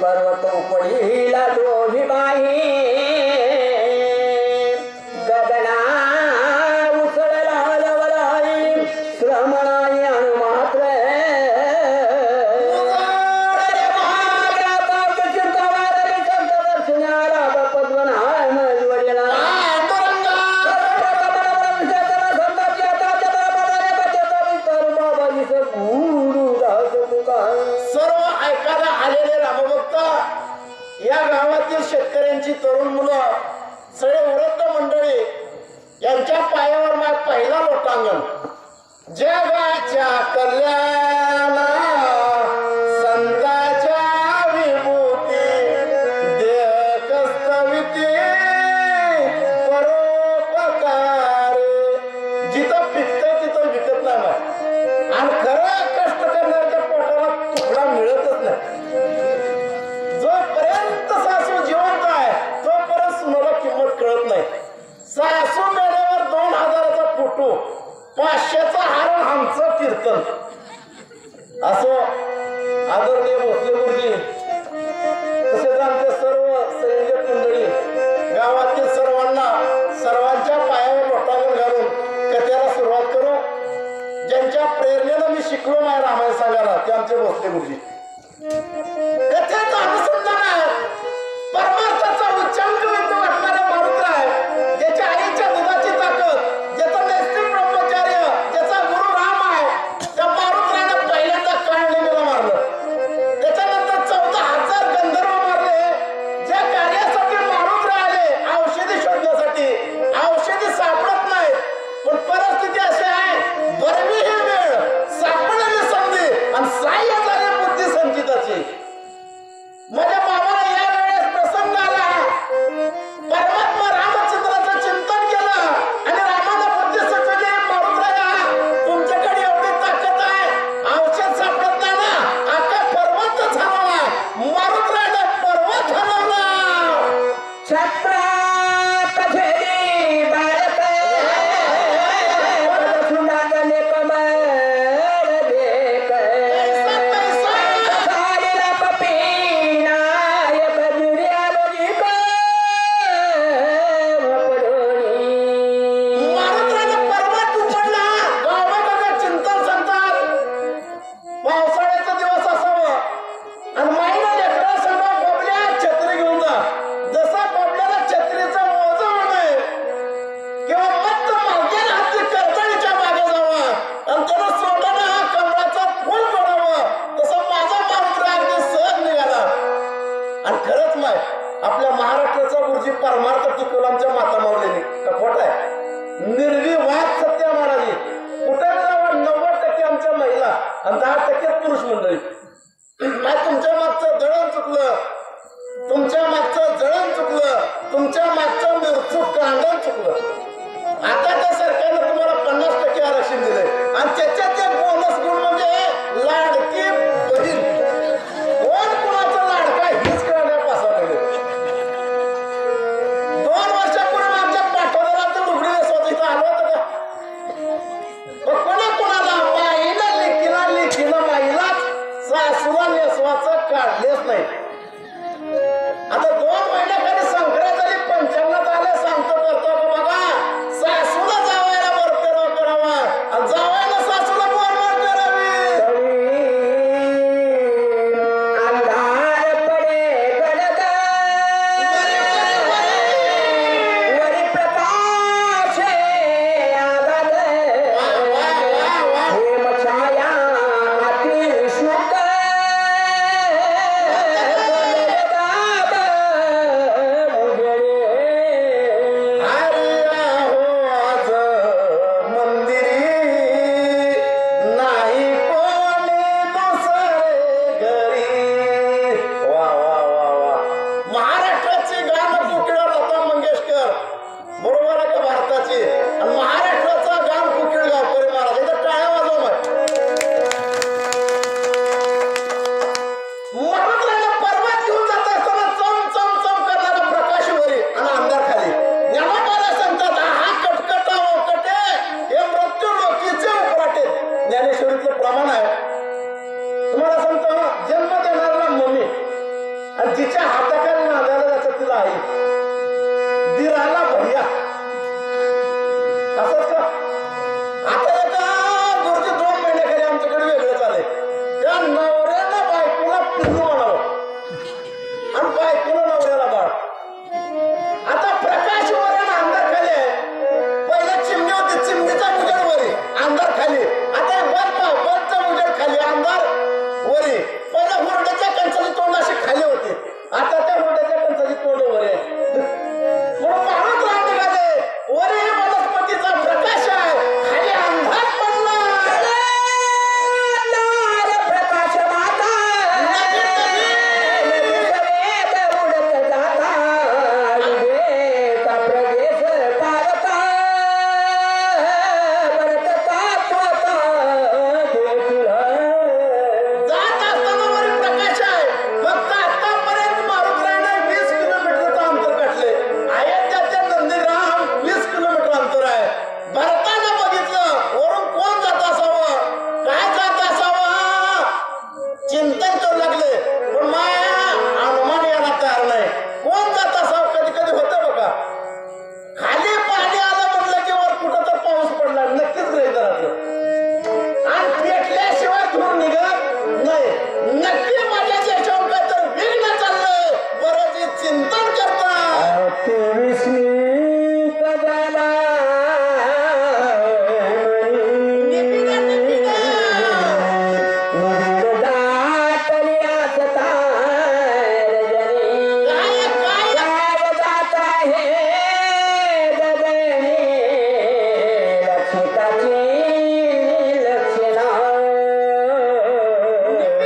पर्वत पडीला दोही बाई गगना उसळला लवलाई श्रमणाई अनुमात्र या गावातील शेतकऱ्यांची तरुण मुलं सगळे वृद्ध मंडळी यांच्या पायावर माझा पहिला लोटांगण जगाच्या कल्याणा संताच्या विभूती देहकस्तविती परोपकार जिथं पिकतं तिथं विकत नाही आणि खरं कष्ट करण्याच्या पोटाला तुकडा मिळतच नाही जोपर्यंत सासू जिवंत आहे तोपर्यंत सुनाला किंमत कळत नाही सासू मेल्यावर 2000चा फोटो 500चा हारण आमचं कीर्तन असो आदरणीय भोसले गुरुजी तसेच आमचे सर्व संयोजक मंडळी गावातील सर्वांच्या पायावर लोटांगण घालून कथेला सुरुवात करू ज्यांच्या प्रेरणेनं मी शिकलो माझ्या रामायण सांगायला ते आमचे भोसले गुरुजी कथेचं अनुसंधान आहे परमार्थाचा उच्चांक व्यक्त वाटणारा मारुतराय ज्याच्या आईच्या दुधाची ताकद ज्याचा नैतिक ब्रह्मचार्य ज्याचा गुरु राम आहे त्या मारुतरायानं पहिल्यांदा काळनेमीला मारलं त्याच्यानंतर 14,000 गंधर्व मारले ज्या कार्यासाठी मारुतराय आले औषधी शोधण्यासाठी औषधी सापडत नाही पण परिस्थिती अशी आहे बरवी ही वेळ सापडलेली संधी आणि सहाय्य झाले बुद्धी संचिताची माझ्या बाबाला या वेळेस प्रसंग आला परमात्मा रामचंद्राचं चिंतन केलं आणि रामाला बुद्धी सुचवली मारुतराया तुमच्याकडे एवढी ताकद आहे औषध सापडत नाही ना आका पर्वत हलवला मारुतरायाने पर्वत हलवला छत्र कथेरी बाळक सुनागले कमळ देख सारीला पपीना एक जुर्यालो जिक मारुतरायाने पर्वत उचलला गावाकडे चिंतन सांगतात पावसाळ्याचा दिवस असावं आणि महिना लेकरा सगळं बबल्या छत्री घेऊन जा जसा बबल्याला छत्रीचा मोजा होणे किंवा मत्त मागेल हाती करताळीच्या मागे जावं आणि त्यानं सोडल्यानं हा कमळाचा फूल तोडावं तसं माझा मारुतराय अगदी सहज निघाला आणि खरंच नाही आपल्या महाराष्ट्राचा गुरुजी परमार्थ टिकवला आमच्या माता माऊलीने का खोट आहे निर्विवाद सत्य महाराजी कुठे 90% आमच्या महिला आणि 10% पुरुष मंडळी नाही तुमच्या मागचं जळण चुकलं तुमच्या मागचं जळण चुकलं तुमच्या मागचं मिरचूक कांडण चुकलं आता त्या सरकारनं तुम्हाला 50% आरक्षण दिलंय आणि त्याच्यात एक बोनस गुण म्हणजे लाडकी बहीण कोण कुणाचा लाडका हीच करण्यापासून 2 वर्षापूर्वी आमच्या पाठवलेला तर लुगडी नेसवायचं इथं आलं होतं का कोणाला बाईला लेकीनं बाईलाच सासूला नेसवाचं काढलेच नाही आता 2 महिन्याखाली संक्रांत झाली पंचांगात आले सांगतो करतो की बघा सासूला जावायला बरपेराव करावा आणि जावायला सासूला बोरमार करावी अंधार पडे गडद वरी प्रकाश आगद हेम छाया अति शुद्ध नवऱ्याला बायकोला पिल्लू म्हणावं आणि बायकोला नवऱ्याला बाळ. आता प्रकाश वर आणि अंधार खाली आहे. पहिला चिमणी होती, चिमणीचा उजेड वरी, अंधार खाली. आता बल्बचा उजेड खाली, अंधार वरी. पहिला हुरड्याच्या कंचाची तोंड अशी खाली होती, आता त्या हुरड्याच्या कंचाची तोंड वर आहे. म्हणून माणूस राम निघाले, वरी वनस्पतीचा प्रकाश आहे, खाली अंधार पडला. प्रकाश माता सवेद उडत जाता विवेका प्रदेश पारता भरतता स्वतः देखुला. जात असताना वरी प्रकाश आहे. फक्त आतापर्यंत मारुतीरायाने 20 किलोमीटरचं अंतर गाठले. अयोध्याचे नंदीग्राम 20 किलोमीटर अंतर आहे. भरतानं बघितलं वरून कोण जात असावं, काय जात असावं, चिंतन करू लागले. पण माया अनुमान यायला तयार नाही. कोण जात असावं कधी कधी होतं बघा. खाली पाणी आलं म्हटलं की वर कुठं तर पाऊस पडला, नक्कीच गृहीत धरायचं. आणि पेटल्याशिवाय धूर निघत नाही. नक्की माझ्या देशावर काय तर विघ्न चाललंय. बरंच चिंतन करता. निबिडा, निबिडा. काय, काय?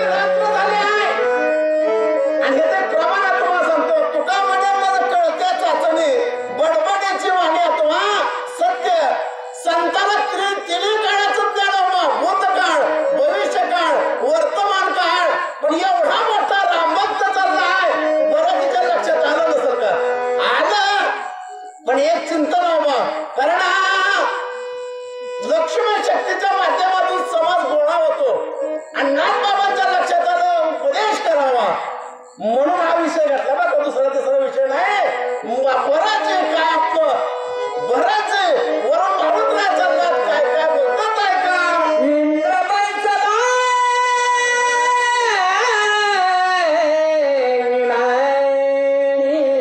रात्र झाली आहे. आणि हे ते प्रमाणात तुम्हाला सांगतो. तुका म्हणे मला कळत्या चाचणी, बडबड्याची वाणी अथवा सत्य. संताला तिन्ही काळाचं ज्ञान हवं. भूतकाळ, भविष्यकाळ, वर्तमान काळ. पण एवढा मोठा रामभक्त चालला आहे, बरं तिच्या लक्षात आलं नसेल का? आलं, पण एक चिंतन हवं. कारण लक्ष्मण शक्तीच्या माध्यमातून समाज गोळा होतो आणि नाथबाबांच्या लक्षात आलं उपदेश करावा, म्हणून हा विषय घातला. बघा दुसरा तिसरा विषय नाही. बराच आहे काय आपलं, बराच आहे. वरून म्हणून नाही चाललात, काय काय बोलतात आहे का?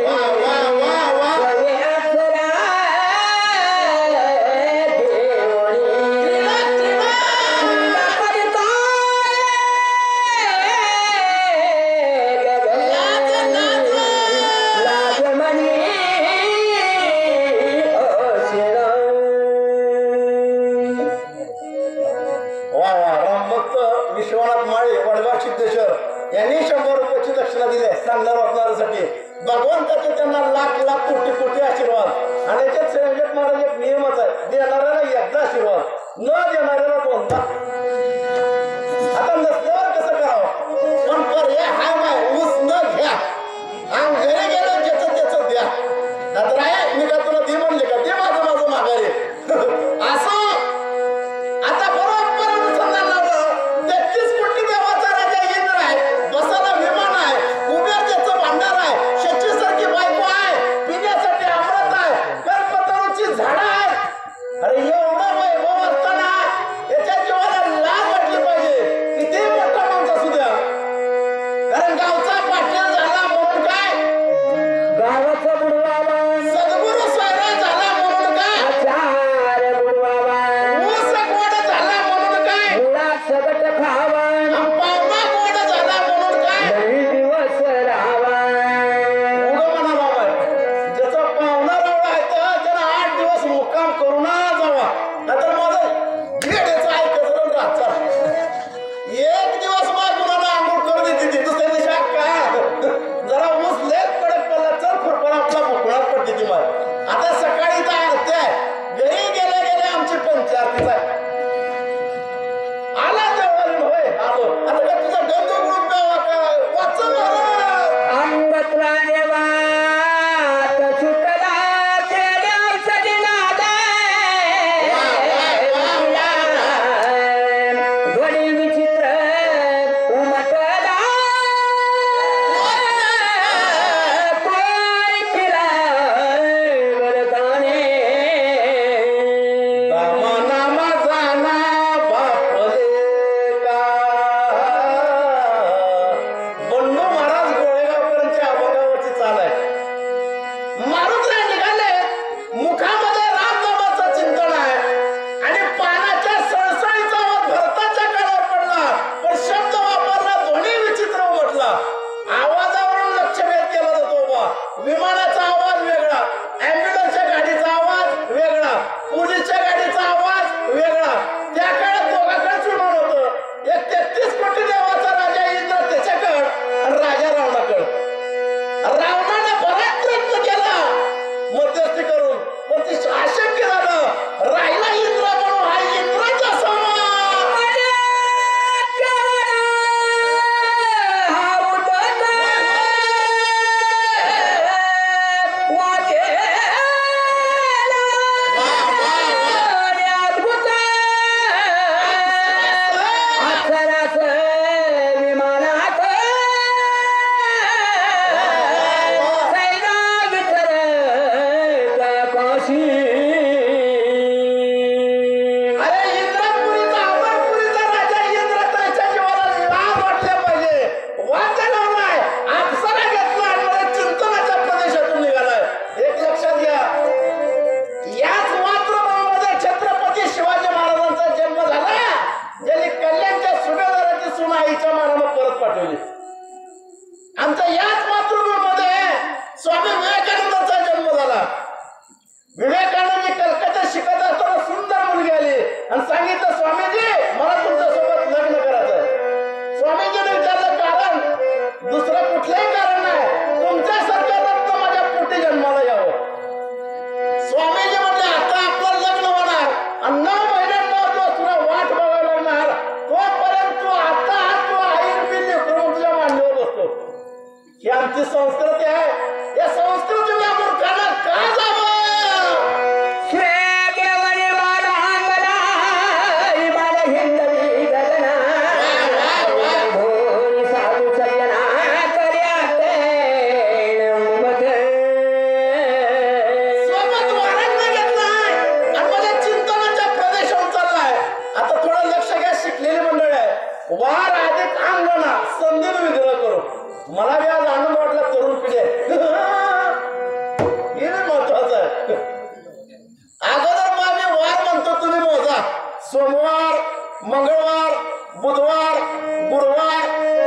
वा वा वा वा. क्रीडा, क्रीडा. वा वा. रामभक्त विश्वनाथ माळी, वडगाव सिद्धेश्वर यांनी 100 रुपयाची दक्षिणा दिली चांगल्या रोजगारासाठी. भगवंताचे त्यांना लाख लाख कोटी कोटी आशीर्वाद. आणि याच्यात संयोजक महाराज एक नियमच आहे, देणाऱ्याला एकदा आशीर्वाद, न देणाऱ्याला दोनदा. आता नसल्यावर कसं करावं, पण पर्याय हाय माय, ऊस न घ्या आणि घरी गेलं ज्याचं त्याचं द्या. नाहीतर आहे मी का तुला दे म्हणले का, दे माझं माझं माघारी. असं आता बरोबर अनुसंधान लावलं. 33 कोटी देवाचा राजा इंद्र आहे, बसायला विमान आहे, कुबेर त्याचं भांडार आहे, शचीसारखी बायको आहे, पिण्यासाठी अमृत आहे, कल्पतरूची झाडं आहेत. अरे एवढं वैभव असताना आणि सांगितलं स्वामीजी मला तुमच्यासोबत लग्न करायचंय. स्वामीजीने विचारलं कारण? दुसरं कुठलंही कारण नाही, तुमच्यासारखं रत्न माझ्या पोटी जन्माला यावं. स्वामीजी म्हणले आता आपलं लग्न होणार आणि 9 महिन्यात 9 दिवस तुला वाट बघायला लागणार, तोपर्यंत तू आता तू आईन बिल्ली करून तुझ्या मांडीवर बसतो. ही आमची संस्कृती आहे. या संस्कृतीला मूर्खांना का जावं? वार अधिक अंगणा संधीन विग्रह करू. मला बी आज आनंद वाटला तरुण पिढी हे महत्वाचं आहे. अगोदर मग मी वार म्हणतो तुम्ही मोजा. सोमवार, मंगळवार, बुधवार, गुरुवार,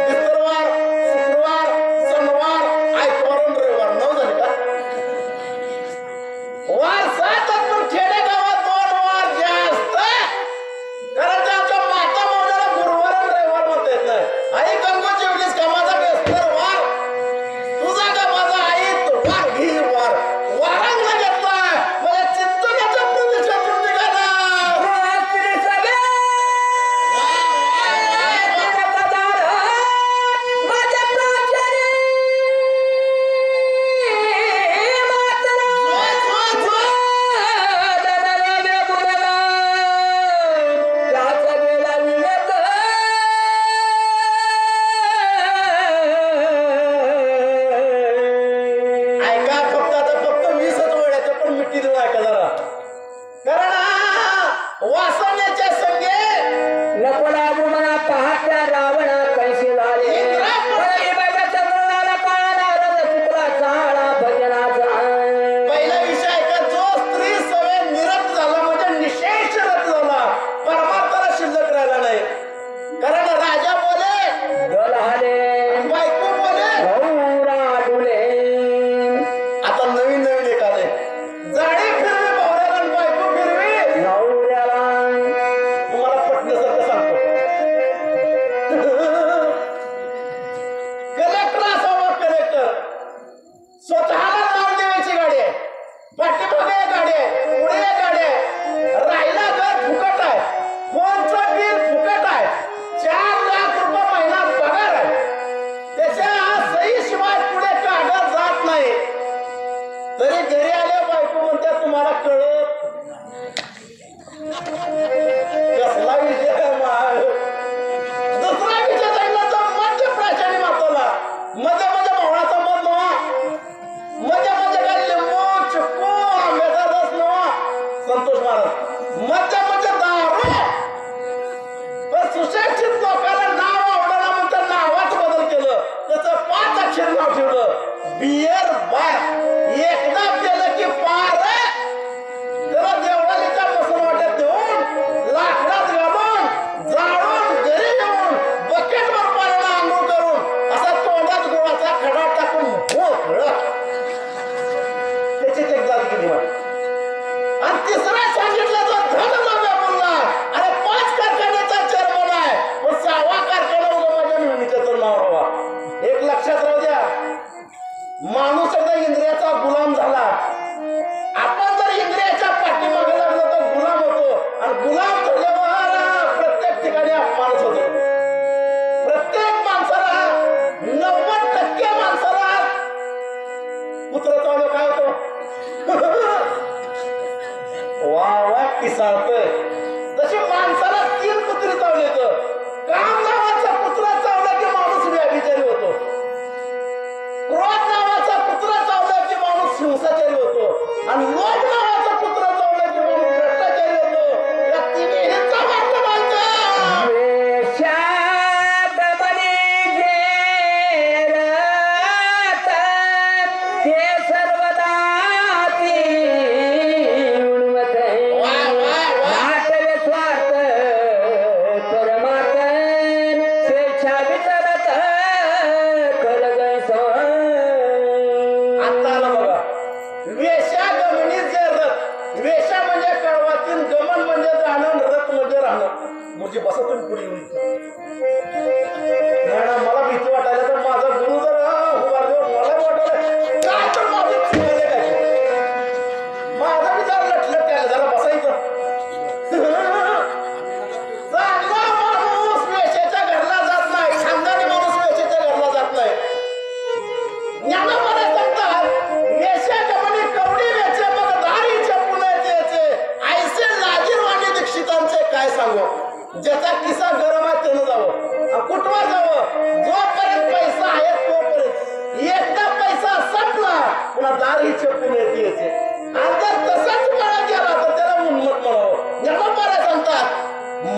बिस्तरवार, शुक्रवार, शनिवार, आयतवार आणि रविवार 9 झाले का? वार 7 पण खेडेगावात 2 वार जास्त. कारण ते आमच्या माता मावल्याला गुरुवार आणि रविवार म्हणता येत नाही. आई गंगो जेवलीस का माझा बेस्तर वार, तुझा का माझा आई वार घे वार. वारांगला घेतलाय मला चिंतनाच्या प्रदेशातून निघाला. ऐका फक्त आता फक्त 20च वेळाचे पण मिठी देऊ ऐका जरा. कारण वासनेच्या संगे नको लागू मला पाहत्या रावणा कैसे झाले. पहिला विषय ऐका. जो स्त्री सवय निरत झाला म्हणजे निशेष रत झाला, परमार्थाला शिल्लक राहिला नाही. कारण राजा बोले बायको बोले. आता नवीन नवीन एक आले. जाडी फिरवी भावऱ्याला आणि बायको फिरवी तुम्हाला पटण्यासारखं सांगतो. कलेक्टर असावा कलेक्टर. स्वतःला नाव देवायची गाडी आहे, पाठीमागे एक गाडी आहे, पुढे एक गाडी आहे, राहिला घर फुकट आहे, फोनचं बिल फुकट आहे, 4 लाख रुपये महिना पगार आहे. त्याच्या सही शिवाय पुढे कागद जात नाही. तरी घरी आल्या बायको म्हणत्या तुम्हाला कळत कसला विषय आहे माळ. दुसरा विषय सांगितला मध्य प्राचारी माताला. मध्ये मध्ये मावळाचा मध नवा, मध्ये मध्ये काय लिंबू चिक्कू आंब्याचा रस नवा संतोष महाराज. मध्ये मध्ये दारू. पण सुशिक्षित लोकांना नाव आवडला म्हणून नावात बदल केलं. त्याचं 5 अक्षर नाव ठेवलं बियर बार. एकदा केलं की पार. त्याला देवळालीच्या बसून वाट्यात देऊन लाकडात घालून जाळून घरी येऊन बकेटवर पाण्याला आंघोळ करून असा तोंडात गोळाचा खडा टाकून भोकळं. त्याची एक जात केली वाट. आणि तिसरा सांगितलं तो धनलाव्या बोलला. अरे 5 कारखान्याचा चेअरमन आहे पण 6वा कारखाना उगा माझ्या नेहमीच्या तर नाव राहा. एक लक्षात राहू द्या, माणूस एकदा इंद्रियाचा गुलाम झाला. आपण जर इंद्रियाच्या पाठीमागे लागलो तर गुलाम होतो आणि गुलाम झाल्यावर प्रत्येक ठिकाणी अपमानच होतो. प्रत्येक माणसाला 90% माणसाला पुत्र चालू काय होतो वा वा किसाळतोय. तशी माणसाला 3 पुत्री चावले तर काम नावाचा पुत्र चावला की माणूस व्याभिचारी होतो. क्रोध नावाचा पुत्र चावला की माणूस हिंसाचारी होतो आणि लोभ नावाचा पुत्र चावला की माणूस भ्रष्टाचारी होतो. या तिन्हीचा अर्थ माहिती. आता आला बघा. वेश्या गमनी गुरुजी बसा तुम्ही पुढे येऊन नाही ना मला भीती वाटायला तर माझा गुरु जर उभारल्यावर मला वाटायला काय तर माझं चुकायला काय माझा विचार लटलट काय जरा बसायचं चांगला माणूस वेशेच्या घरला जात नाही खानदानी माणूस वेशेच्या घरला जात नाही ज्ञानामध्ये सांगतात वेश्याच्या म्हणे कवडी वेचे मग दारीचे पुण्याचे ऐसे लाजीरवाणी दीक्षितांचे काय सांगू ज्याचा किस्सा गरम आहे त्यानं जावं कुठवा जावं जोपर्यंत पैसा आहे तोपर्यंत एकदा पैसा संपला पुन्हा दारीचे पुण्याचे आणि जर तसाच मला गेला तर त्याला उन्मत म्हणावं ज्ञानोबाला सांगतात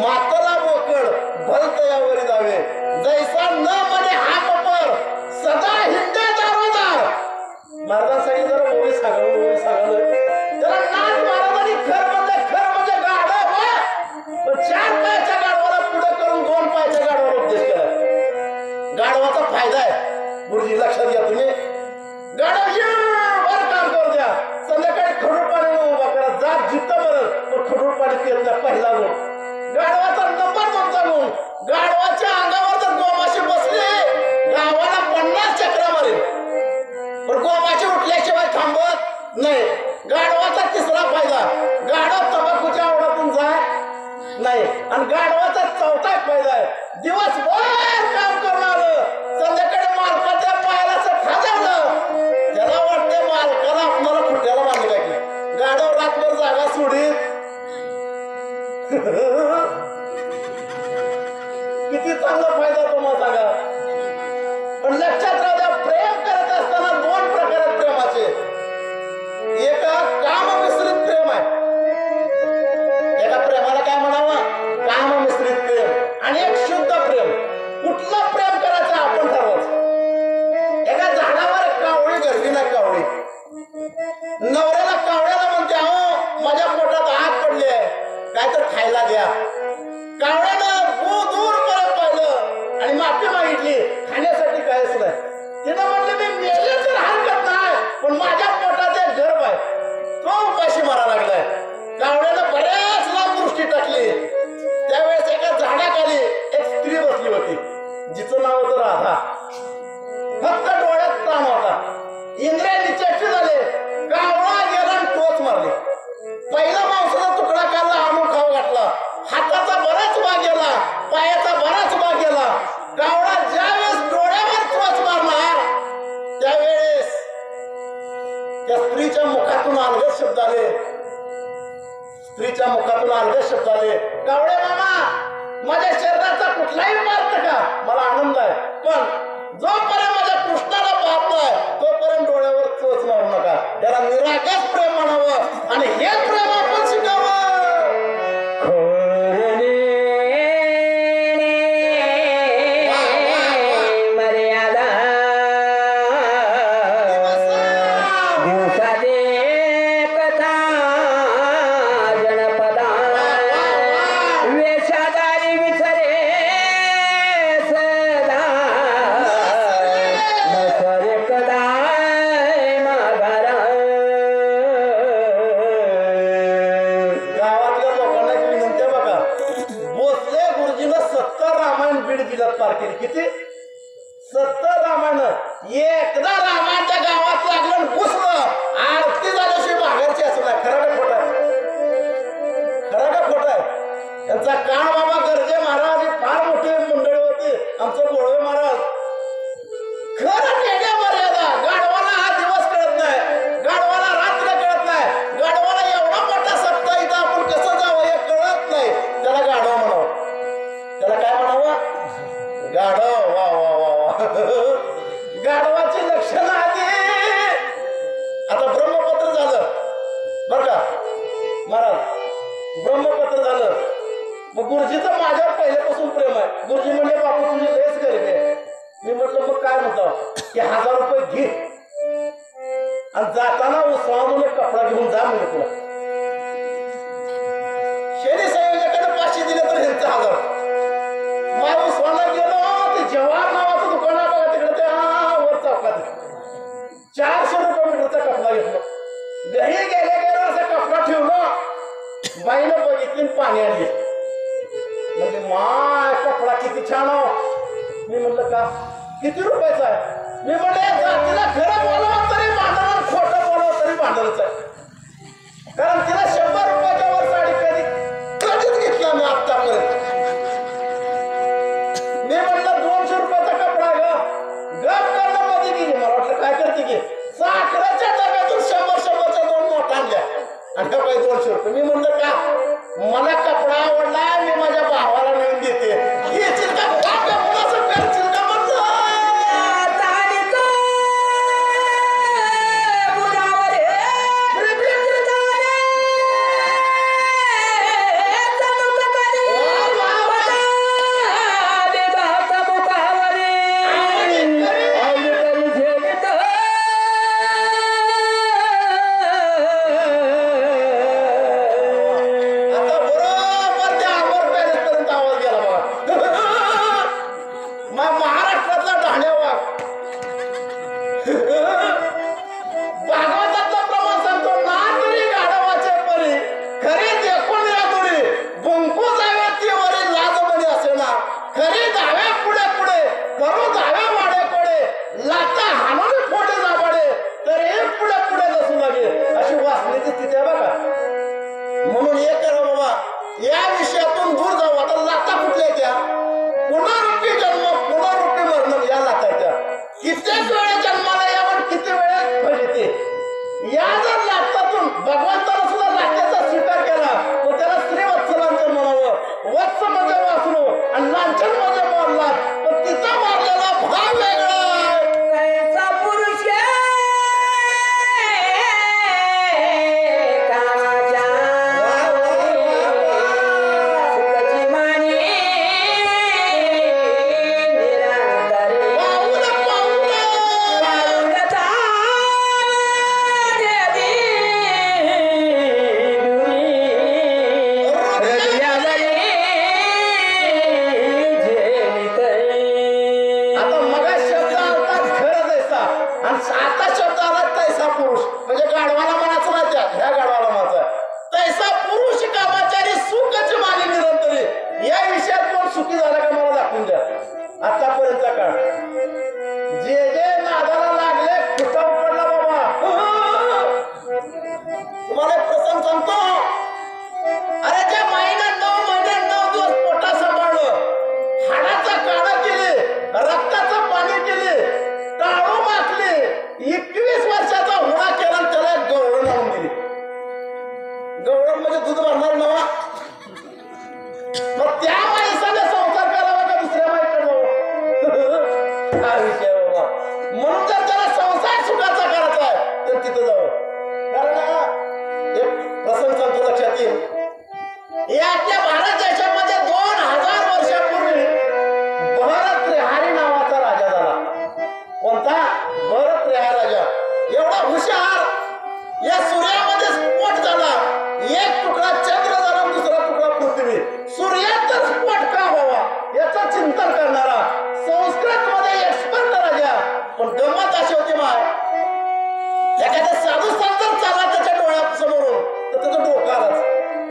मातला बोकड भलत यावरी जावे जैसा न म्हणे हा पपर सदा हिंदे दारोदार महाराज सांगितलं जरा ओळी सांगावं त्याला नाथ महाराजांनी खर म्हणजे गाढव पण 4 पायाच्या गाढवाला पुढे करून 2 पायाच्या गाढवाला उपदेश केला गाढवाचा फायदा आहे गुरुजी लक्षात घ्या तुम्ही गाढव बरं काम करू द्या संध्याकाळी खडूळ पाणी उभा करा जात जिथं बरं पण खडूळ पाणी पित नाही पहिला गुण गाढवाचा नंबर 2चा गुण गाढवाच्या अंगावर जर गोमाशी बसले गावाला 50 चक्रा मारेल पण गोमाशी उठल्याशिवाय थांबत नाही गाढवाचा 3रा फायदा गाढव तंबाखूच्या आवडातून जाय नाही आणि गाढवाचा 4था फायदा आहे दिवसभर काम करणार संध्याकाळी मालकाच्या पायाला खाजवलं त्याला वाटते मालकाला आपल्याला खुट्याला बांधलं काय की गाढव रातभर जागा सोडीत किती चांगला फायदा तुम्हाला सांगा पण लक्षात राहू द्या प्रेम करत असताना 2 प्रकार आहेत प्रेमाचे एक काम मिश्रित प्रेम आहे एका प्रेमाला काय म्हणावं काम मिश्रित प्रेम आणि एक शुद्ध प्रेम कुठलं प्रेम करायचं आपण ठरवायचं एका झाडावर कावळी गर्दी नाही कावळी नवऱ्याला कावळ्याला म्हणते अहो माझ्या पोटात आग पडली आहे काय तर खायला द्या कावळ्यानं दूर परत पाहिलं आणि माफी मागितली खाण्यासाठी काहीच नाही तिनं म्हटलं मी मेले तर हरकत नाही पण माझ्या पोटात एक गर्भ आहे तो उपाशी मारा लागलाय कावळ्यानं बऱ्याच लांब दृष्टी टाकली त्यावेळेस एका झाडाखाली एक स्त्री बसली होती जिचं नाव होतं राधा फक्त डोळ्यात प्राण होता इंद्रिय निचेष्ट झाले कावळा गेला आणि टोच मारली पहिला मांसाचा तुकडा काढला आणून खाऊ घातला हाताचा बराच भाग गेला पायाचा बराच भाग गेला कावळा ज्यावेळेस डोळ्यावर टोच मारणार त्यावेळेस त्या स्त्रीच्या मुखातून अलगद शब्द आले कावळे मामा माझ्या शरीराचा कुठलाही मार्ग का मला आनंद आहे पण जोपर्यंत माझ्या कृष्णाला पाहत नाही तोपर्यंत डोळ्यावर चोच मारू नका त्याला निरागस प्रेम म्हणावं आणि हे प्रेम आपण शिकावं किती 70 रामायण एकदा रामाच्या गावात लागलं घुसलं आरती झाल्याशिवाय माघारची असं नाही खरं का खोटं आहे त्यांचा काळ बाबा गर्जे महाराज फार मोठी मंडळी होती आमचं गोळवे महाराज खरं नेण्या मर्यादा गाढवाला हा दिवस कळत नाही गाढवाला रात्र कळत नाही गाढवाला एवढा मोठा सप्ताह इथं आपण कसं जावं हे कळत नाही त्याला गाढव म्हणावं त्याला काय म्हणावं गाढव वा वा वा गाढवाची लक्षणं आली आता ब्रह्मपत्र झालं बर का महाराज ब्रह्मपत्र झालं मग गुरुजीचं माझ्यावर पहिल्यापासून प्रेम आहे गुरुजी म्हणले बापू तुझी लयच गरीब आहे मी म्हटलं मग काय म्हणतो की 1000 रुपये घे आणि जाताना उस्मानातून एक कपडा घेऊन जा म्हणजे तुला शेरी संयोजकाने 500 दिले तर ह्यांचं 1000 उस्मानाला गेलो ते जवाहर नावाचं दुकान आहे बघा तिकडे ते वर चौकात 400 रुपये मीटरचा कपडा घेतला घरी गेले असा कपडा ठेवला बाईनं बघितली पाणी आणली म्हणजे माय कपडा किती छान हो. मी म्हटलं का किती रुपयाचा आहे. मी म्हटलं जातीला खरं बोलावं तरी भांडण, खोटं बोलावं तरी भांडणच आहे. कारण तिला 100 रुपयाच्या वर साडी कधीच घेतला मी आतापर्यंत. मी म्हटलं 200 रुपयाचा कपडा गप करणं मध्ये गेली. मला वाटलं काय करते की साखरेच्या डब्यातून 100-100च्या 2 नोट आणल्या आणि का काही 200 रुपये. मी म्हणलं का मला कपडा आवडला, मी माझ्या भावाला नेऊन देते. घेशील का बाप मुलाचं करशील का म्हणलं. भगवंताला सुद्धा लाट्याचा स्वीकार केला तो त्याला श्रीवत्सलांचं म्हणावं. वत्स म्हणजे वासरू आणि लांछन म्हणजे मारला, पण तिचा मारलेला भाव वेगळा. आतापर्यंतचा काळ जे जे नादाला लागले खुटा पडला बाबा. तुम्हाला प्रसंग सांगतो. अरे ज्या महिन्यात 9 महिने 9 दिवस पोटा सांभाळलं, हाडाचा काढा केले, रक्ताचं पाणी केले, टाळू माखले, 21 वर्षाचा होणा केला, त्याला गवळण लावून दिली. गवळण म्हणजे दूध भरणार नवा. मग त्या माणसाने संसार करावा का दुसऱ्या माणसाकडे जाऊ. हा विषय बाबा. म्हणून जर त्याला संसार सुखाचा करायचा आहे तर तिथं जावं. कारण एक प्रसंग सांगतो लक्षात येईल. हे आपल्या भारत देशामध्ये 2000 वर्षापूर्वी भरत रेहारी नावाचा राजा झाला. कोणता? भरत रेहारी राजा. एवढा हुशार. या सूर्यामध्ये स्फोट झाला. एक तुकडा चंद्र झाला, दुसरा तुकडा पृथ्वी. सूर्यात तर स्फोट का व्हावा याचं चिंतन करणारा, संस्कृत मध्ये एक्सपर्ट राजा. पण गंमत अशी होती माय, एखाद्या साधू संत चालला त्याच्या डोळ्यासमोरून तर त्याचं डोकं आलंच.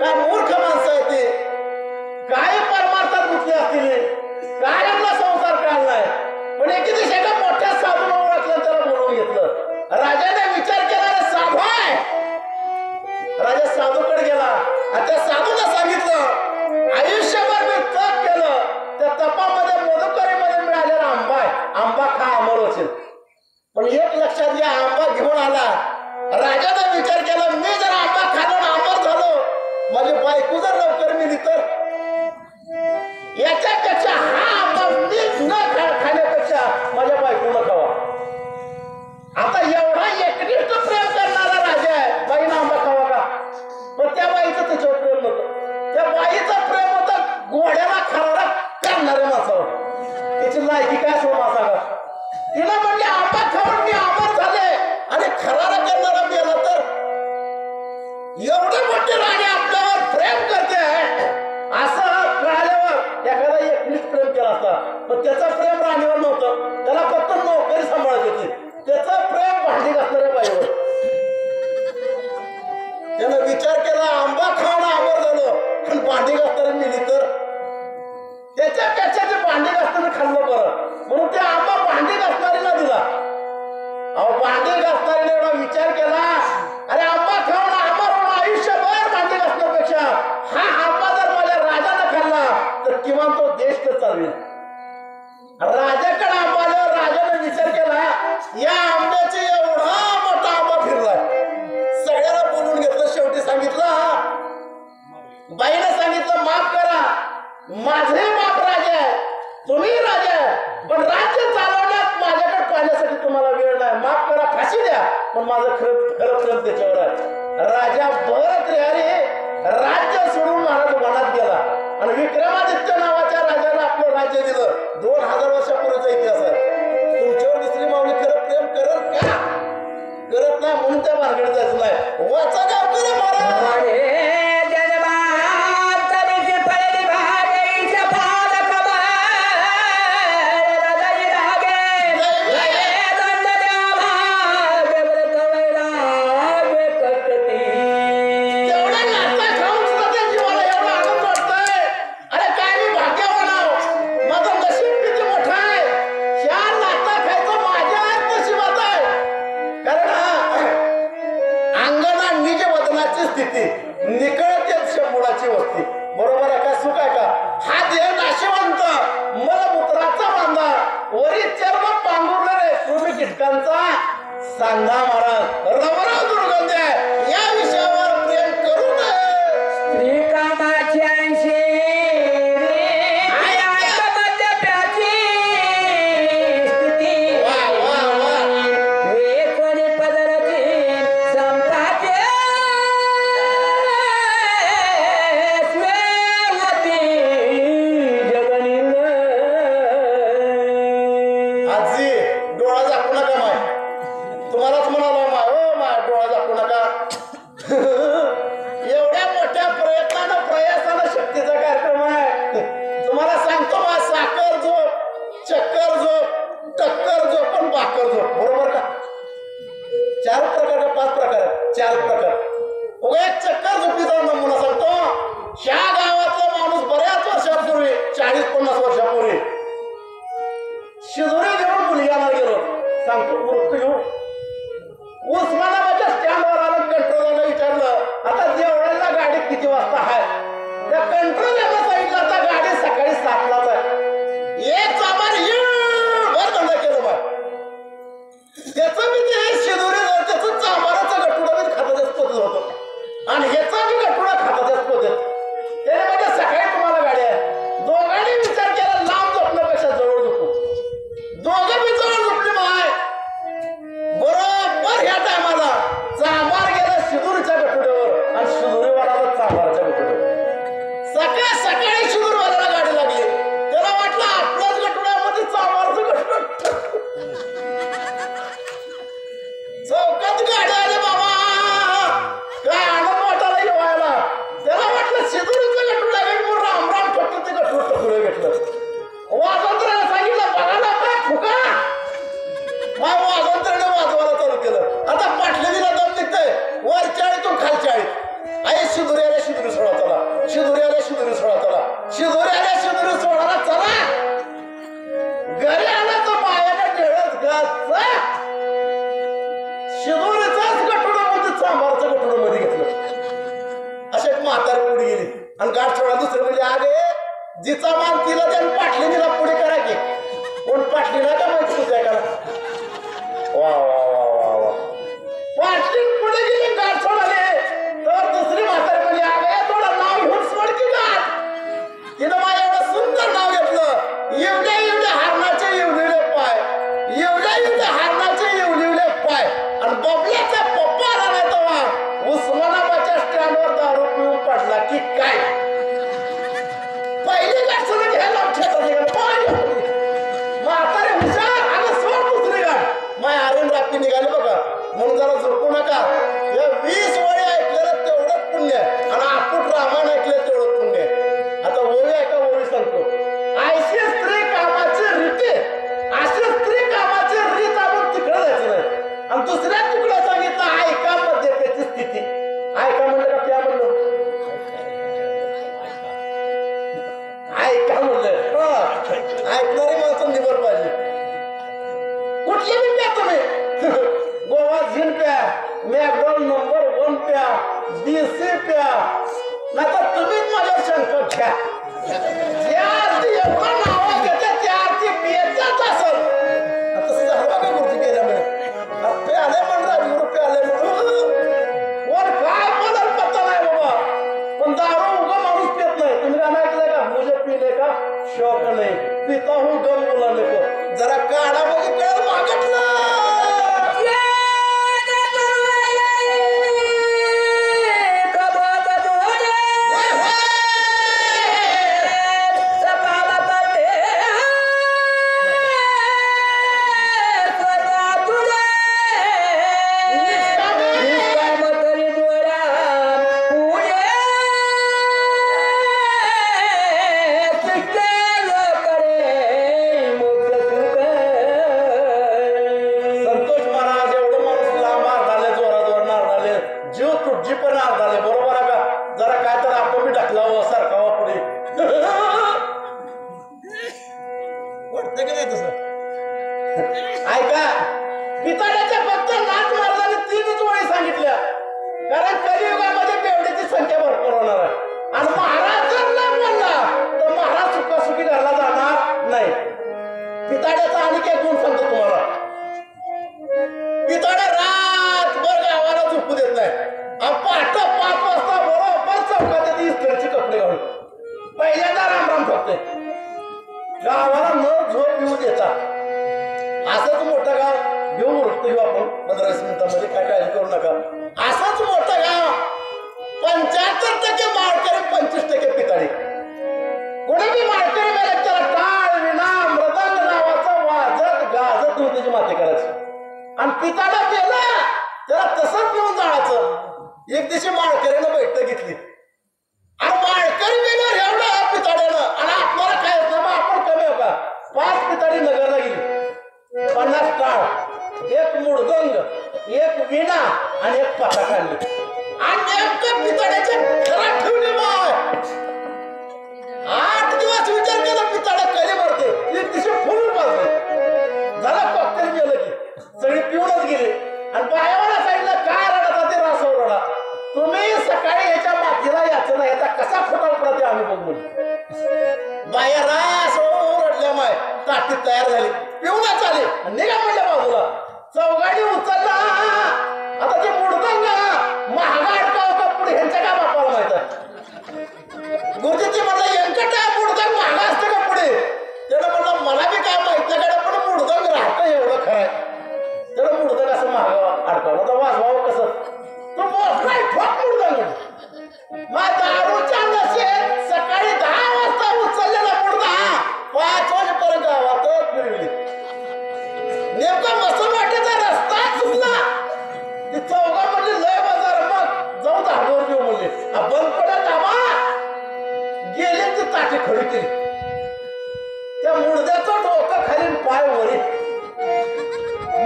काय मूर्ख माणसं आहे ते. काय परमार्थात गुंतले असतील, काय आपला संसार काढलाय. पण एके दिवशी एका मोठ्या साधूला ओळखलं, त्याला बोलवून घेतलं. राजाने विचार केला, रे साधू आहे. राजा साधूकडे गेला आणि त्या साधूला सांगितलं, आयुष्यभर मी तप केलं, त्या तपामध्ये मधुकरीमध्ये मिळालेला आंबा आहे, आंबा खा अमर होशील. पण एक लक्षात घ्या, आंबा घेऊन आला. राजाने विचार केला, मी जर आंबा खाल्ला अमर झालो, माझी बायको जर लवकर मिली तर. याच्यापेक्षा हा आंबा मीच न खाण्यापेक्षा माझ्या बायकोनं खावा. आता एवढा एकनिष्ठ प्रेम करणारा राजा आहे, बाईनं आंबा खावा का? पण त्या बाईचं त्याच्यावर प्रेम नव्हतं. त्या बाईचं प्रेम होतं घोड्याला खरारा करणाऱ्या माणसावर. त्याची लायकी काय असो माणसाला. तिला म्हणले आंबा खाऊन मी अमर झाले आणि खरारा करणारा मेला तर. एवढी मोठी राणी आपल्यावर प्रेम करते असं कळाल्यावर एखादा एकनिष्ठ प्रेम केला असता. पण त्याचं प्रेम राणीवर नव्हतं, त्याला फक्त नोकरी सांभाळत होती. त्याचं प्रेम भांडी घासणाऱ्या बाईवर. त्यानं विचार केला, आंबा खाऊन अमर झालो आणि भांडी घासणारी मिली तर. त्याच्यापेक्षा ते भांडी घासताना खाल्लं बरं म्हणून ते आंबा भांडी घासणारीला दिला. अहो भांडी घासणारीने एवढा विचार केला, अरे आंबा खाऊन आंबा राहून आयुष्यभर भांडी घासण्यापेक्षा हा आंबा जर माझ्या राजाने खाल्ला तर किमान तो देश तर चालवेल. राजाकडे आंबा आल्यावर राजाने विचार केला, या आंब्याचे एवढा मोठा आंबा फिरलाय. सगळ्याला बोलून घेतलं. शेवटी सांगितलं, बाईने सांगितलं माफ करा, माझे बाप राजा आहे, तुम्ही राजा आहे, पण राज्य चालवण्यात माझ्याकडे पाहण्यासाठी तुम्हाला वेळ नाही. माफ करा, फाशी द्या, पण माझं खरं प्रेम त्याच्यावर आहे. राजा भरत हरी राज्य सोडून महाराज वनात गेला आणि विक्रमादित्य नावाच्या राजाला आपलं राज्य दिलं. 2000 वर्षापूर्वीचा इतिहास आहे. तुमच्यावर दुसरी माऊली खरं प्रेम करत का? करत नाही म्हणून त्या मार्गाने जायचं नाही. वाचा गावकरी महाराज निकळतेच मुळाची वस्ती. बरोबर आहे का? सुख आहे का? हा देह नाशिवंत मलमूत्राचा बांधा वरी चर्म पांघुरलेले कृमी कीटकांचा सांधा महाराज रवराव दुर्गंध आहे. या विषयावर प्रेम करू नये. स्त्री कामाची 80 उस्मानाबादच्या स्टँडवर आलं. कंट्रोलरला विचारलं, आता देवळाला गाडी किती वाजता आहे? त्या कंट्रोलरला सांगितलं, आता गाडी सकाळी 7लाच आहे. एक सामान भर धंदा केलं बा. त्याचं मी ते शिदोरी त्याचं चांबाराचं गठुडा मी खात्याच्याच पद्धत होतं आणि ह्याचा मी गठुडा खात्याच्याच पद्धत. त्याने म्हणजे सकाळी तुम्हाला गाडी आहे. दोघांनी विचार केला, लांब झोपण्यापेक्षा जवळ झोपू. दोघं मी जवळ झोपली माय. बरोबर ह्या टायमाला चांबार गेला शिदूरच्या गठुड्यावर आणि शिदुरीवाल्याला चांबारच्या गठुड्यावर. सकाळी शिदूरवाल्याला गाडी लागली. त्याला वाटलं आपल्याच गठुड्यामध्ये चांबारचं गठुडं. चौकात गाडी आली बाबा. काय आनंद वाटायला येवायला. त्याला वाटलं शिदुरीचं गठुडं आहे म्हणून राम राम ठोकून ते गठुडं घेतलं. वाजंत्र्याला सांगितलं, बघायला काय फुका. मग वाजंत्र्याने वाजवायला चालू केलं. आता पाटलीला दम निघतंय. वर चाळीतून खाल चाळीत. आई शिदुरी आल्या शिदुरी सोडा चला, शिदुरी आल्या शिदुरी सोडा चला, शिदुरी आल्या शिदुरी सोडायला चला. घरी आला तर मायाला ढेळत गाचा शिदुरीचाच गठुडं मध्ये चांबारचं गठुडं मध्ये घेतलं. अशी एक म्हातारी पुढे गेली आणि गाठ सोडा. दुसरं म्हणजे आगे जिचा मान तिला त्यानं पाटलीला पुढे करा की. कोण पाटलीला का माहिती तुझ्या करा. वा वा वा वा वा. पाटली पुढे गेली गाठ सोडाले तर दुसरी म्हातारी म्हणजे आगे थोडं नाव घेऊन सोड की गाठ. तिनं मला एवढं सुंदर नाव घेतलं. एवढे हारणाचे एवढे पाय, एवढे हारणाचे एवढे पाय. आणि बबल्याचा पप्पा आला नाही तेव्हा उस्मानाबादच्या स्टँडवर दारू पिऊन पडला की काय. पहिली गाठ सोडून घ्यायला म्हातारे हुशार. अगं सोड दुसरी गाठ. माय आरण रात्री निघाली बघा. म्हणून जरा झोपू नका. या 20 वळी ऐकलेलं तेवढंच पुण्य आहे आणि आपण रामायण ऐकलं तेवढंच पुण्य आहे. आता ओळी आहे का ओळी सांगतो. अशी स्त्री कामाची रीती, अशी स्त्री कामाची रीत आपण तिकडे जायचं नाही. आणि दुसऱ्या तुकडा सांगितलं ऐका मध्यतेची स्थिती. ऐका म्हणलं का त्या म्हणलं ऐका म्हणलं. ऐकणारी माणसं निबर पाहिजे. कुठली बी प्या तुम्ही गोवा झिन प्या, मॅकडॉल नंबर 1 प्या, DC प्या, नाहीतर तुम्हीच माझ्या शंकर घ्या. त्या आरती एवढं नावं घेते त्या आरती पियचाच असेल. तसं झालं का गुरुजी केल्यामुळे प्याले म्हणून प्याले म्हणून वर काय बोलत पत्ता नाही बाबा. पण दारू उगा माणूस पित नाही. तुम्ही गाणं ऐकलंय का? मुझे पीने का शौक नहीं, पिता हूँ गम बुलाने को. जरा काढा बघू कळ मागटलं. ऐका, पितळाच्या फक्त नाच मारल्याने 3च ओळी सांगितल्या. कारण कलियुगामध्ये बेवड्याची संख्या भरपूर होणार आहे. आणि महाराज जर नाही बोलला तर महाराज सुखासुखी घरला जाणार नाही. पिताड्याचा आणखी एक गुण सांगतो तुम्हाला. पिताड्या रातभर गावाला झोपू देत नाही. पहाटे 5 वाजता बरोबर चौकात येते इस्त्रीचे कपडे घालून. पहिल्यांदा रामराम ठोकते. गावाला न झोप येऊ देता. असंच मोठं गाव घेऊन उरकतो घेऊ आपण 15-20 मिनिटांमध्ये. काय काळजी करू नका. असंच मोठं गाव 75% माळकरी 25% पिताळी. कोणी बी माळकरी मेले त्याला टाळ विणा मृदंग नावाचं वाजत गाजत त्याची माती करायची. आणि पिताळा गेला त्याला तसंच घेऊन जायचं. एक दिवशी माळकरीनं बैठक घेतली आणि माळकरी मेल्यावर एवढं पिताड्यानं आणि आपल्याला काय होतं मग आपण कमी हो का. 5 पिताडी नगरला गेली. 50 टाळ, 1 मृदंग, 1 विणा आणि 1 पाता काढली. आणि नेमकं पिताड्याच्या घरात ठेवली माय. 8 दिवस विचार केला पिताडा कधी भरते. एक दिवशी फुल पाजले. झाला कॉकटेल गेलं की सगळी पिऊनच गेली. आणि बायावाला सांगितलं काय रडता ते रासव रडा. तुम्ही सकाळी याच्या मातीला याचं नाही याचा कसा खोटा उपडा ते आम्ही बघू. बाया रास रडल्या माय. ताटी तयार झाली. पिऊनच आले निघा म्हणल्या बाजूला. चौघाडी उचलला. आता ते मुडदंग महागाड का पुढे ह्यांच्या काय बापाला माहित. गुरुजीची म्हणलं यांच्या मुडदंग महागा असते का पुढे. त्यानं म्हणलं मला बी काय माहित नाही गाड्या पण मुडदंग राहतं एवढं खरंय. त्यानं मुडदंग असं महागा अडकावलं तर वाजवावं कसं. तो मोठा ठोक मुडदंग. मग दारूच्या नशेत सकाळी 10 वाजता उचललेला मुडदा 5 वाजेपर्यंत गावात फिरली. नेमका मसलवाट्याचा रस्ता चुकला. ती चौघा म्हणली लय बाजार मग जाऊ धाडवर घेऊ म्हणले. बंद पडा दाबा गेले ती ताटी खडी केली. त्या मुडद्याचं डोकं खाली पाय वरी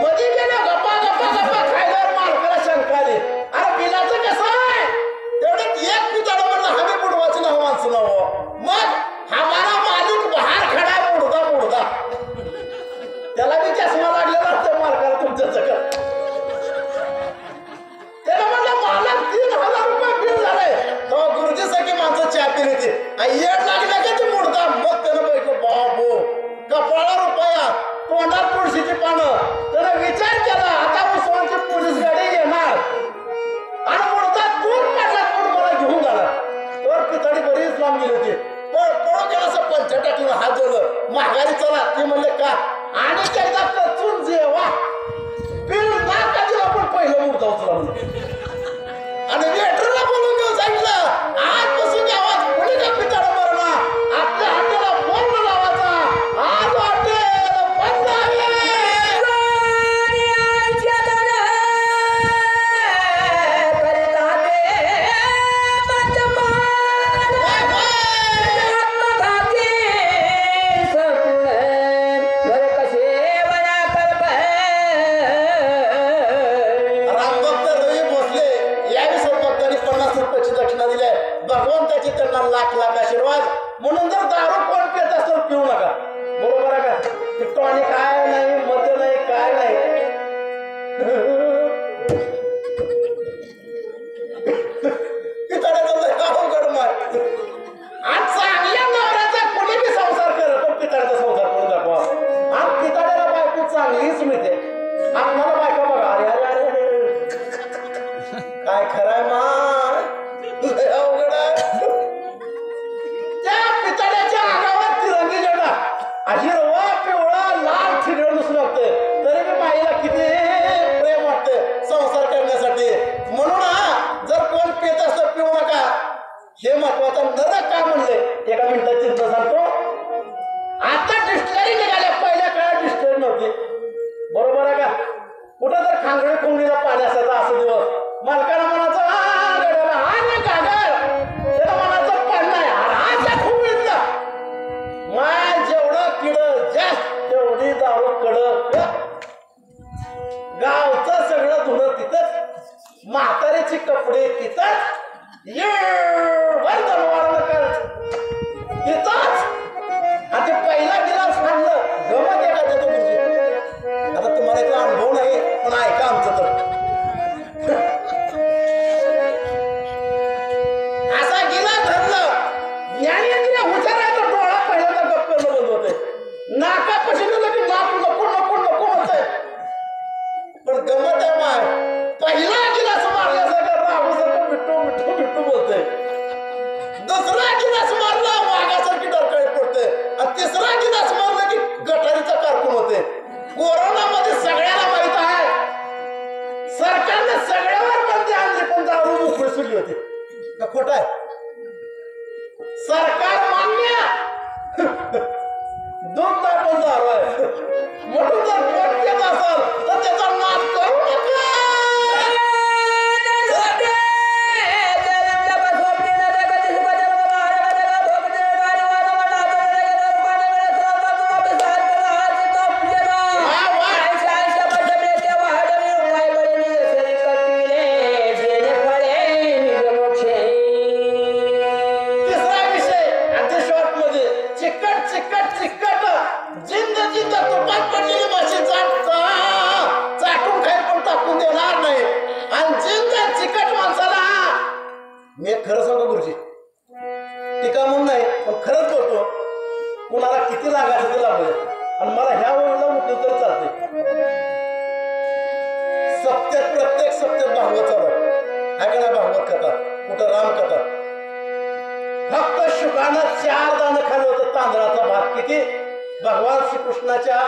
मध्ये गेल्या गप्पा गप्पा गप्पा खायल्यावर मालकाला शंका आली. अरे बिलाचं कसं आहे. तेवढ्यात एक पिताडं म्हणलं हमी बुडवाचं नाव माणसं नाव. मग हमारा मालिक बाहेर खडा मुडदा मुडदा. त्याला बी चष्मा लागलेला असतो मालकाला तुमच्या जगत. त्याला म्हणलं मालक 3000 रुपये बिल झालंय. तेव्हा गुरुजी सगळी माणसं चहा पिली ती येड लागल्या का ती मुडदा. मग त्यानं बघितलं बाबो कपाळा रुपया तोंडात तुळशीची पानं. त्यानं विचार केला आता उस्मानची पोलीस गाडी येणार आणि मुडदा दूर पडला. म्हणून मला घेऊन झाला. तर पिताडी बरीच लांब गेली होती. पळू गेला असं पंच टाकलं हात जोडलं माघारी चला. ते म्हणले का आणि एकदा कचून जेवा बिल ना कधी आपण पहिलं मुडदा उचला म्हणून. आणि वेटरला बोलून घेऊन सांगितलं आजपासून गावात कोणी का पिताडा मरणा आपल्या हॉटेलला फोन लावायचा. आज हॉटेल बंद आहे. रामभक्त रवी भोसले 50 रुपये सांगतो आता डिस्टलरी निघाल्या, पहिल्या काळात डिस्टलरी नव्हती. बरोबर आहे का? कुठं तर खांगडी खुंगडीला पाणी असायचं असं दिवस मालकाला म्हणायचं त्याला म्हणायचं पाणी नाही आजच्या खुंगडीतला माय जेवढं किड जास्त तेवढी दारू कडक. गावचं सगळं धुणं तिथंच, म्हाताऱ्याची कपडे तिथंच, तिथंच. आणि ते पहिला गिलास खाल्लं गमत आहे का त्याचं गुरुजी? आता तुम्हाला एक अनुभव नाही पण ऐका आमचं तर. असा गिलास धरलं ज्ञानेंद्रिय हुशार आहे तर डोळा पहिल्यांदा गप्प करणं बंद होते. नाकापाशी गेलं की नाक नको नको नको होतंय. पण गमत आहे माय पहिला गिलास मारल्यासारखं राहूसारखं मिठू मिठू मिठू बोलतंय. दुसरा गिलास मारला वाघासारखी डरकाळी पडते आणि तिसरा गिलास मारला की गटारीचा कारकून होते. कोरोनामध्ये सगळ्याला माहित आहे सरकारने सगळ्यावर बंदी आणली पण दारू मोकळी सुटली होती का? खोट आहे? सरकार मान्य दूध नाही पण दारू आहे म्हणून जर पोट घेत असाल तर त्याचा नाद करू नका. मी खरं सांगतो गुरुजी, टीका म्हणून नाही पण खरंच बोलतो. कुणाला किती लागायचं ते लागले आणि मला ह्या वेळेला उठलं तर चालते. सत्यात प्रत्येक सत्यात भागवत चालू आहे का नाही? भागवत कथा कुठं रामकथा. फक्त शुकानं 4 दाणं खाल्लं होतं तांदळाचा भात. किती? भगवान श्रीकृष्णाच्या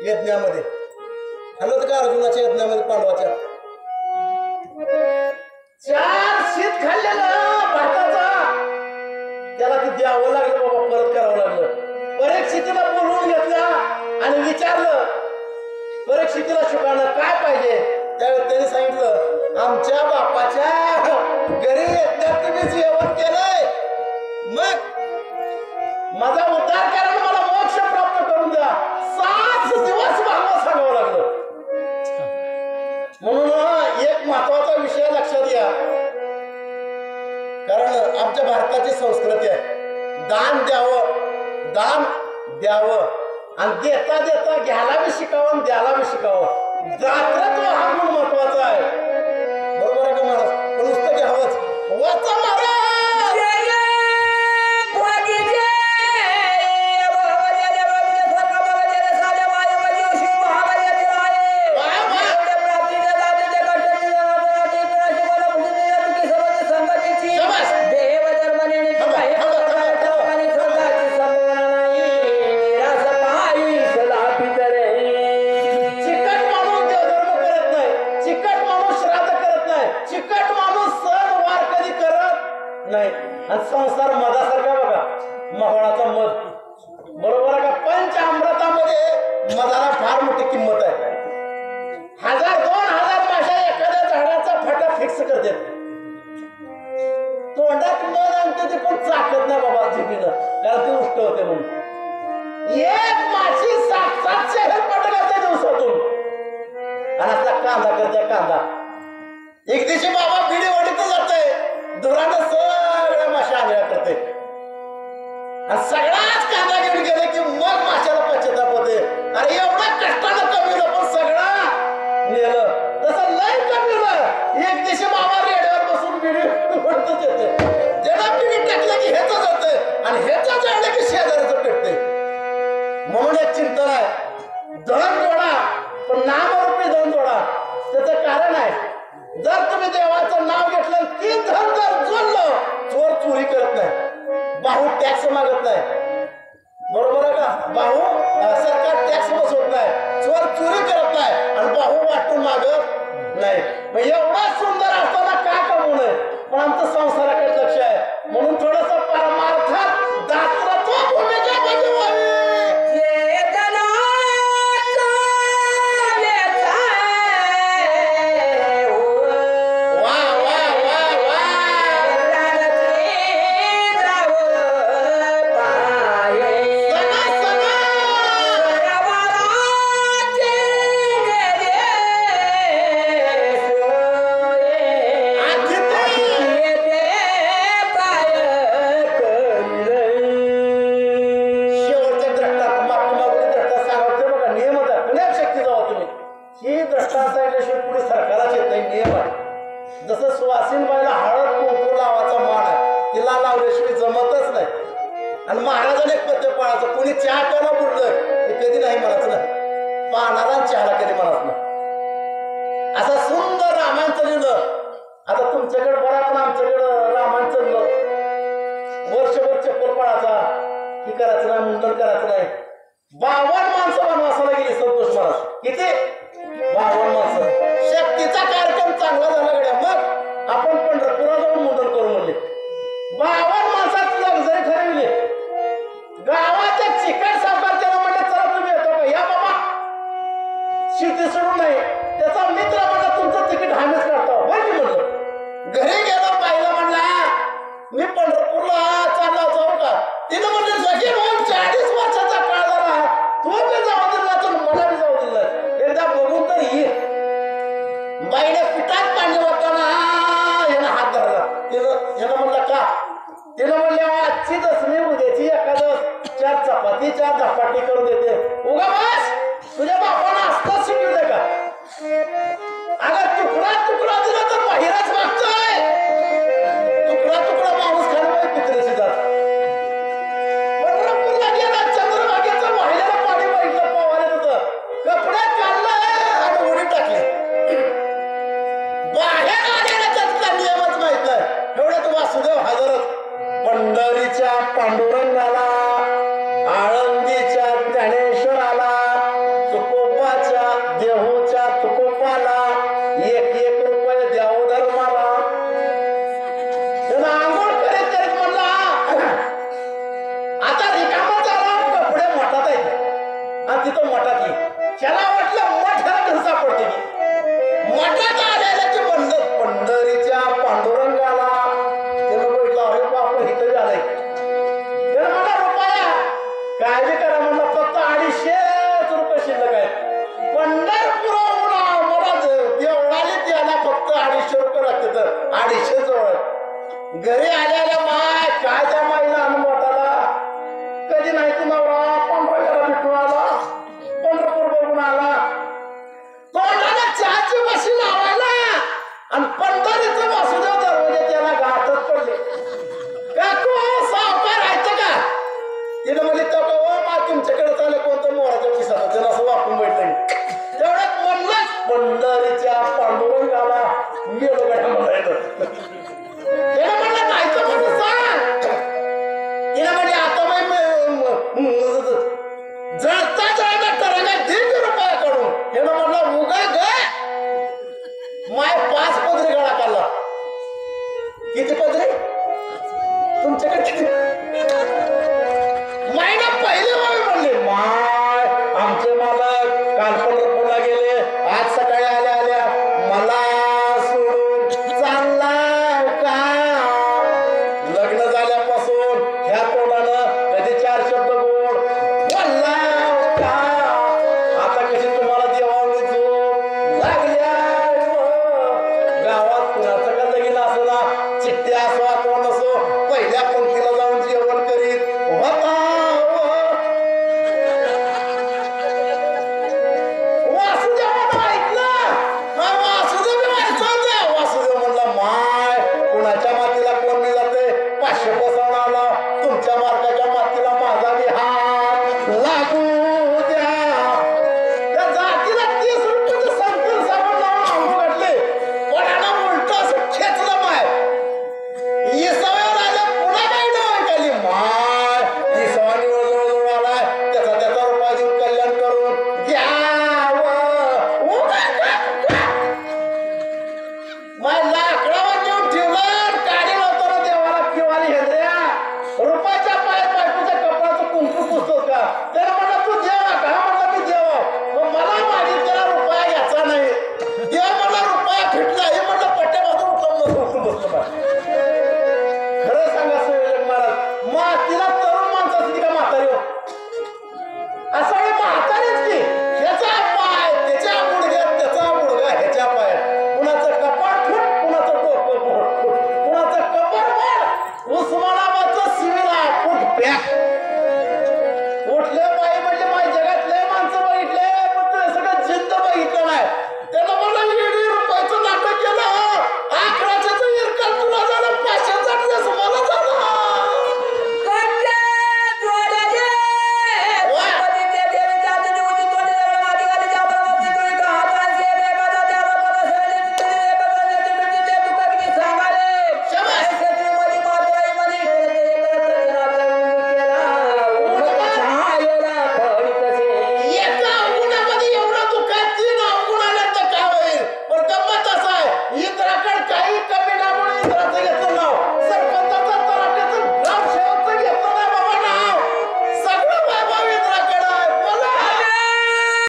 यज्ञामध्ये खाल्लं होतं का? अर्जुनाच्या यज्ञामध्ये पांडवाच्या 4 शीत खाल्लेलं भाताचा. त्याला ते द्यावं लागलं बाबा, परत करावं लागलं. परीक्षितीला बोलवून घेतला आणि विचारलं परीक्षितीला शुकानं काय पाहिजे. त्यावेळेस त्याने सांगितलं आमच्या बापाच्या घरी यज्ञात तुम्ही जेवण केलंय, मग माझा उद्धार करा आणि मला मोक्ष प्राप्त करून द्या. 7 दिवस भागवत सांगावं लागलं. म्हणून एक महत्वाचा विषय लक्षात घ्या, कारण आमच्या भारताची संस्कृती आहे दान द्यावं, दान द्यावं आणि देता देता घ्यायला बी शिकावं आणि द्यायला बी शिकावं. दातृत्व हा गुण महत्वाचा आहे. बरोबर आहे का महाराज? पण नुसतं घ्यावंच. वाचा महाराज. संसार मधासारखा बघा, मवाळाचा मध. बरोबर आहे का? पंचामृतामध्ये मधाला फार मोठी किंमत आहे. 1000-2000 माशा एखाद्या झाडाचा फटा फिक्स करते. तोंडात मध आणते ते पण चाकत नाही बाबा जिभीनं, कारण ते उष्ट होते म्हणून. एक माशी 700 हेलपट करते दिवसातून आणि असला कांदा करते कांदा. एक दिवशी बाबा बिडी वडीत जाते धुरानं सगळ्या माशा आंधळ्या करते आणि सगळाच कांदा घेऊन गेले की मग माशाला पश्चाताप होते. अरे एवढा कष्टानं कमीलं पण सगळं नेलं. तसं लय कमीलं. एक दिवशी बाबा रेड्यावर बसून बिडी वडतच येते. ज्याला बिडी टाकलं की ह्याच जाते आणि ह्याच जाणलं की शेजाऱ्याचं पेटते. म्हणून एक चिंतन आहे, धन जोडा पण नामरूपी धन जोडा. त्याचं कारण आहे, जर तुम्ही देवाचं नाव घेतलं की धन जर जोडलं, चोर चोरी करत नाही, भाऊ टॅक्स मागत नाही. बरोबर आहे का? भाऊ सरकार टॅक्स बसवत नाही, चोर चोरी करत नाही आणि भाऊ वाटून मागत नाही. मग एवढा सुंदर असताना का कमवू नये? पण आमचं संसाराकडे लक्ष आहे. म्हणून थोडस परमार्थात दातृत्व पण महाराजाने एक पद्य पाळायचं, कोणी चहा प्यायला बोललं ते कधी नाही म्हणायचं ना, पाहणारा चहाला कधी म्हणत ना. असं सुंदर रामायण लिहिलं. आता तुमच्याकडे बरा, पण आमच्याकडं रामायण चाललं वर्षभर चप्पल पाळायचा, की करायचं नाही, मुंडन करायचं नाही. 52 माणसं वनवासाला गेली संतोष महाराज. किती? 52 माणसं. शक्तीचा कार्यक्रम चांगला झाला गड्या. मग आपण पंढरपुरात जाऊन मुंडन करू म्हणले. 52 माणसात लक्झरी ठरवली. गावाच्या चिकट सावकार त्याला म्हणले, चला तुम्ही येतो का? या बाबा, शेती सोडून नाही. त्याचा मित्र म्हणला, तुमचं तिकीट आम्हीच काढतो. बरं की म्हणलं. घरी गेलो, पाहिलं, म्हणला मी पंढरपूरला चालला, जाऊ का? तिनं म्हणजे लगेच होऊन 40 वर्षाचा काळ झाला, तू बी जाऊ दिला तर मला बी जाऊ दिला. एकदा बघून तर ये. बाईने पिठात पाणी वाटताना यानं हात धरला. यानं म्हणलं का? तिनं म्हणले, आजची दसमी, उद्याची एखादं 4 चपाती 4 धपाटी करून देते. उगा बस, तुझ्या बापानं असताच शिकवू दे का? अगं तुकडा तुकडा दिला तर बाहेरच मागतोय. तुकडा तुकडा माणूस खाली पाहिजे पित्रेची जात. पंढरपूरला गेला, चंद्रभागेचं वाहिलेलं पाणी बघितलं, पवायला होतं, कपडे काढलं आणि उडी टाकली. बाहेर आलेला त्यातला नियमच माहित नाही. एवढ्यात वासुदेव हजरच. पंढरीच्या पांडुरंगाला, आळंदीच्या ज्ञानेश्वराला, तुकोबाच्या देहूच्या तुकोबाला 1-1 रुपये द्यावं धर्माला. त्यानं आंघोळ करीत करीत म्हणला, आता रिकामा झाला, कपडे मठात आहेत. आणि तिथं मठात ये. त्याला वाटलं मठाला घर सापडते की. मठात आलेलं की म्हणलं पंढरीच्या पांडुरंगाला. त्यानं म्हटलं, अरे बाप, इथं आलंय. त्यानं म्हणला, रुपया काळजी करा म्हणलं, फक्त 250 रुपये शिल्लक आहे. पंढरपुराहून आम्हाला देवळाने द्यायला फक्त 250 रुपये लागते. तर 250 जवळ घरी आल्याला माय काय त्या माईला अनुभवाला कधी नाही. तू नवरा पंढरपूरला भेटून आला, पंढरपूर बघून आला, तोंडाला चहाची बशी लावायला आणि पंढरीचं वासुदेव दरवाजे त्याला गाठत पडले. काकू सावकार आहेत का? तिने म्हणजे तो तुमच्याकडे चालले कोणतं मोराच्या पिसाचं, त्याला असं वापरून बैठलं. तेवढ्यात म्हणलंच पंढरीच्या पांडुरंगाला मेलो गड्या म्हणायचं. त्याला म्हणलं नाही तर म्हणून सांग. तिला म्हणजे आता जळता जळता तरंगा 1.5 रुपया काढून त्यानं म्हणलं, उगा ग माय 5 पदरी गळा काढला. किती पदरी तुमच्याकडे? किती? मायना पहिले म्हणले, माय आमचे मालक काल पंढरपूरला गेले, आज सकाळी आल्या आल्या मला सोडून चालला का? लग्न झाल्यापासून ह्या तोंडानं कधी 4 शब्द बोल,